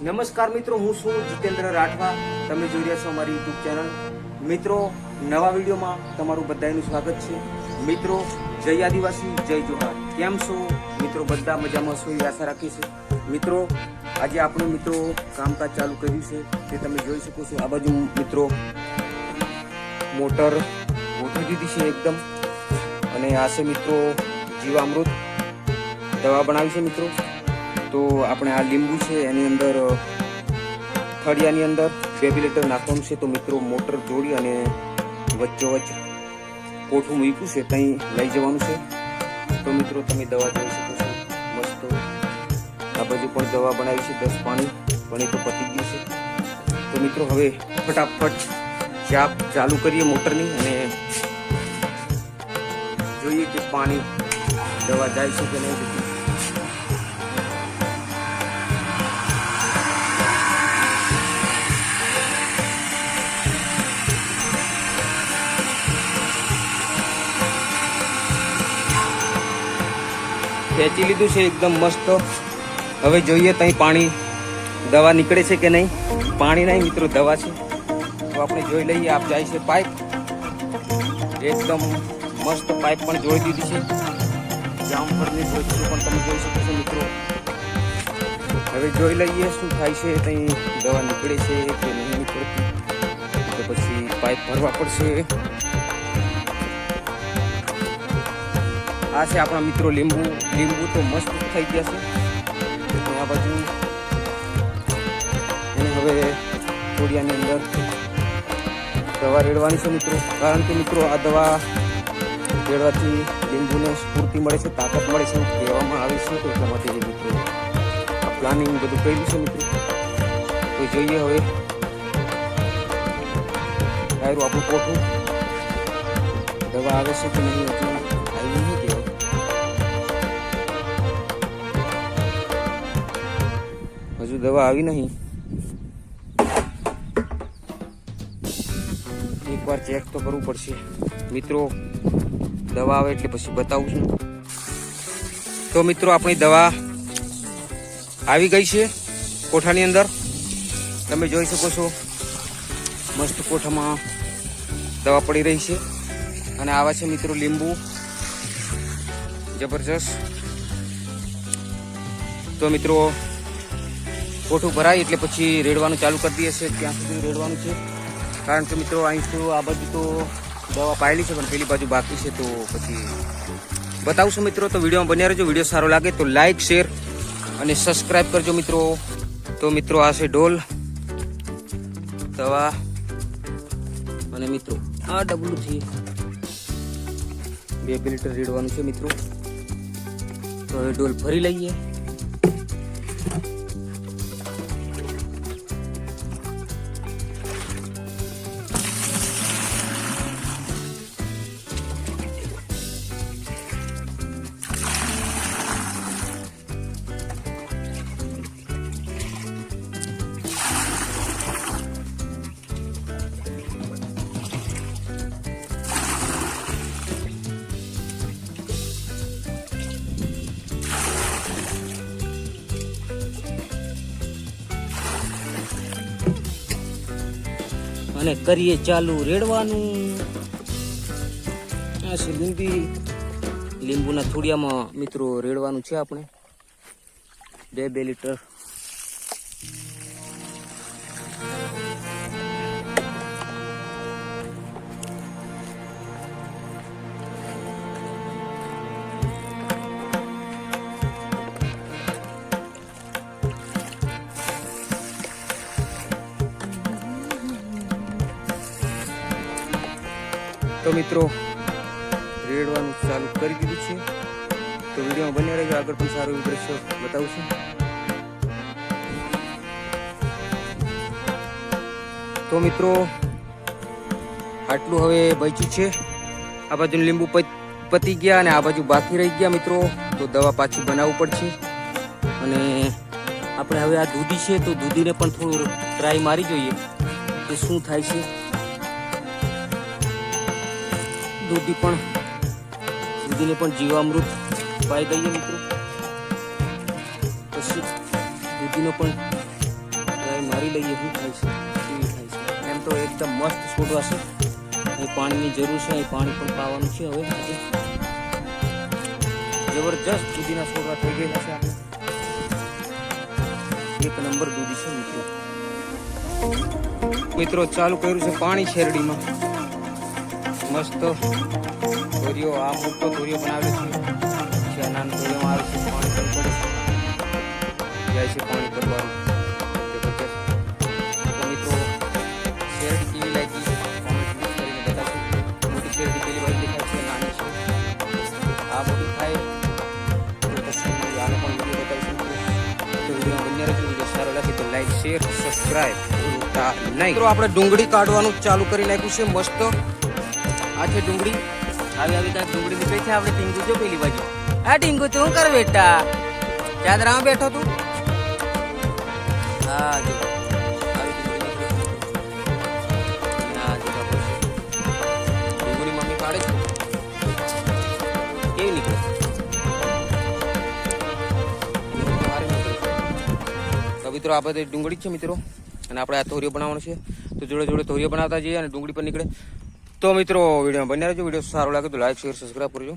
નમસ્કાર મિત્રો, હું છું જીતેન્દ્ર રાઠવા. તમે જોઈ રહ્યા છો અમારી યુટ્યુબ ચેનલ. મિત્રો, નવા વિડીયોમાં તમારું બધાનું સ્વાગત છે. મિત્રો, જય આદિવાસી, જય જોહાર. કેમ છો મિત્રો? બધા મજામાં છો એવી આશા રાખી છે. મિત્રો, આજે આપણે મિત્રો કામકાજ ચાલુ કર્યું છે તે તમે જોઈ શકો છો. આ બાજુ મિત્રો મોટર ગોઠવી દીધી છે એકદમ, અને આ છે મિત્રો જીવામૃત દવા બનાવી છે મિત્રો. તો આપણે આ લીંબુ છે એની અંદર થળિયાની અંદર 2 લીટર નાખવાનું છે. તો મિત્રો મોટર જોડી અને વચ્ચોવચ્ચ કોઠું મૂક્યું છે, ત્યાં લઈ જવાનું છે. તો મિત્રો તમે દવા જોઈ શકો છો મસ્ત. આ બાજુ પણ દવા બનાવી છે 10 પાણી, પણ એ તો પતી ગયું છે. તો મિત્રો હવે ફટાફટ ચાલુ કરીએ મોટરની અને જોઈએ કે પાણી દવા જાય છે કે નહીં. ખેંચી લીધું છે એકદમ મસ્ત. હવે જોઈએ ત્યાં પાણી દવા નીકળે છે કે નહીં. પાણી નહીં મિત્રો, દવા છે. તો આપણે જોઈ લઈએ. આપ જાય છે પાઇપ, એકદમ મસ્ત પાઇપ પણ જોડી દીધી છે. જામફળની વચ્ચે પણ તમે જોઈ શકો છો મિત્રો. હવે જોઈ લઈએ શું થાય છે, ત્યાં દવા નીકળે છે કે નહીં નીકળતી. તો પછી પાઇપ ભરવા પડશે. આ છે આપણા મિત્રો લીંબુ તો મસ્ત થઈ ગયા છે. આ બાજુ એને હવે થોડિયાની અંદર દવા રેડવાની છે મિત્રો. કારણ કે મિત્રો આ દવા રેડવાથી લીંબુને સ્ફૂર્તિ મળે છે, તાકાત મળે છે એવું કહેવામાં આવે છે. તો એટલા માટે મિત્રો આ પ્લાનિંગ બધું કર્યું છે મિત્રો. તો જોઈએ હવે ડાયરું આપણું કોઠું દવા આવે છે કે નહીં. આવી નહીં કહેવાય. હજુ દવા આવી નહીં. એકવાર ચેક તો કરવું પડશે મિત્રો. દવા આવે એટલે પછી બતાવું છું. તો મિત્રો આપણી દવા આવી ગઈ છે કોઠાની અંદર. તમે જોઈ શકો છો મસ્ત કોઠામાં દવા પડી રહી છે. અને આવા છે મિત્રો લીંબુ જબરજસ્ત. તો મિત્રો કોઠું ભરાય એટલે પછી રેડવાનું ચાલુ કરી દઈએ છે. ત્યાં સુધી રેડવાનું છે, કારણ કે મિત્રો અહીં તો આ બાજુ તો દવા પાયેલી છે, પણ પેલી બાજુ બાકી છે. તો પછી બતાવશું મિત્રો. તો વિડીયોમાં બન્યા રહેજો. વિડીયો સારો લાગે તો લાઈક, શેર અને સબસ્ક્રાઈબ કરજો મિત્રો. તો મિત્રો આ છે ડોલ દવા, અને મિત્રો આ ડબલુથી 2 લીટર રેડવાનું છે મિત્રો. તો હવે ડોલ ભરી લઈએ. અને કરીએ ચાલુ રેડવાનું. આ છે લીંબુના થોડિયામાં મિત્રો રેડવાનું છે આપણે 2 લીટર. તો મિત્રો રેડવાનું ચાલુ કરી દીધું છે. તો વિડીયોમાં બન્યા રહેજો. આગળ પણ સારું દ્રશ્ય બતાવું છું. તો મિત્રો આટલું હવે બચ્યું છે. આ બાજુ લીંબુ પતી ગયા અને આ બાજુ બાકી રહી ગયા મિત્રો. તો દવા પાછી બનાવવું પડશે. અને આપણે હવે આ દૂધી છે, તો દૂધીને પણ થોડું ટ્રાય મારી જોઈએ કે શું થાય છે. દૂધીને પણ જીવામૃત પાઈ દઈએ મિત્રો. પછી દૂધીનો પણ ધારી લઈએ શું થાય છે કેવી થાય છે. એમ તો એકદમ મસ્ત છોડવા છે. અહીં પાણીની જરૂર છે. અહીં પાણી પણ પાવાનું છે. હવે આજે જબરજસ્ત દૂધીના છોડવા થઈ ગયેલા છે. આપણે એક નંબર દૂધી છે મિત્રો. મિત્રો ચાલુ કર્યું છે પાણી શેરડીમાં. મસ્ત ધોરીઓ, આ મોટો ધોરીઓ બનાવેલો છે. નાનો ધોરીઓમાં આવે છે. પાણી પણ પડે છે. જાય છે પાણી કરવાનું. જબરજસ્ત. તો મિત્રો શેરડી કેવી લાગી કોમેન્ટ કરીને બતાવજો. મોટી શેરડી પેલી બાજુ દેખાય છે, નાની છે. આ મોટી થાય તો પછી આનો પણ વિડીયો બતાવીશું. તો વિડીયો બંને રહેજો. વિડીયો સારો લાગે તો લાઈક, શેર, સબસ્ક્રાઈબ ભૂલતા નહીં. મિત્રો આપણે ડુંગળી કાઢવાનું ચાલુ કરી નાખ્યું છે. મસ્ત આ છે ડુંગળી. આવી આવી કાંઈક ડુંગળી નીકળી છે. આપણે ટીંગુ જો પેલી બાજુ. હા ટીંગુ તું કર બેટા. ચાદરામાં બેઠો તું. હા જો આવી ડુંગળી નીકળી છે. હા જો ડુંગળી મમ્મી કાઢે છે. કેવી નીકળે? તો મિત્રો આ બધી ડુંગળી છે મિત્રો. અને આપણે આ તોરિયો બનાવવાનો છે. તો જોડે જોડે તોરિયો બનાવતા જઈએ અને ડુંગળી પણ નીકળે. તો મિત્રો વિડીયો બન્યા રહેજો. વિડીયો સારો લાગે તો લાઈક, શેર, સબસ્ક્રાઈબ કરજો.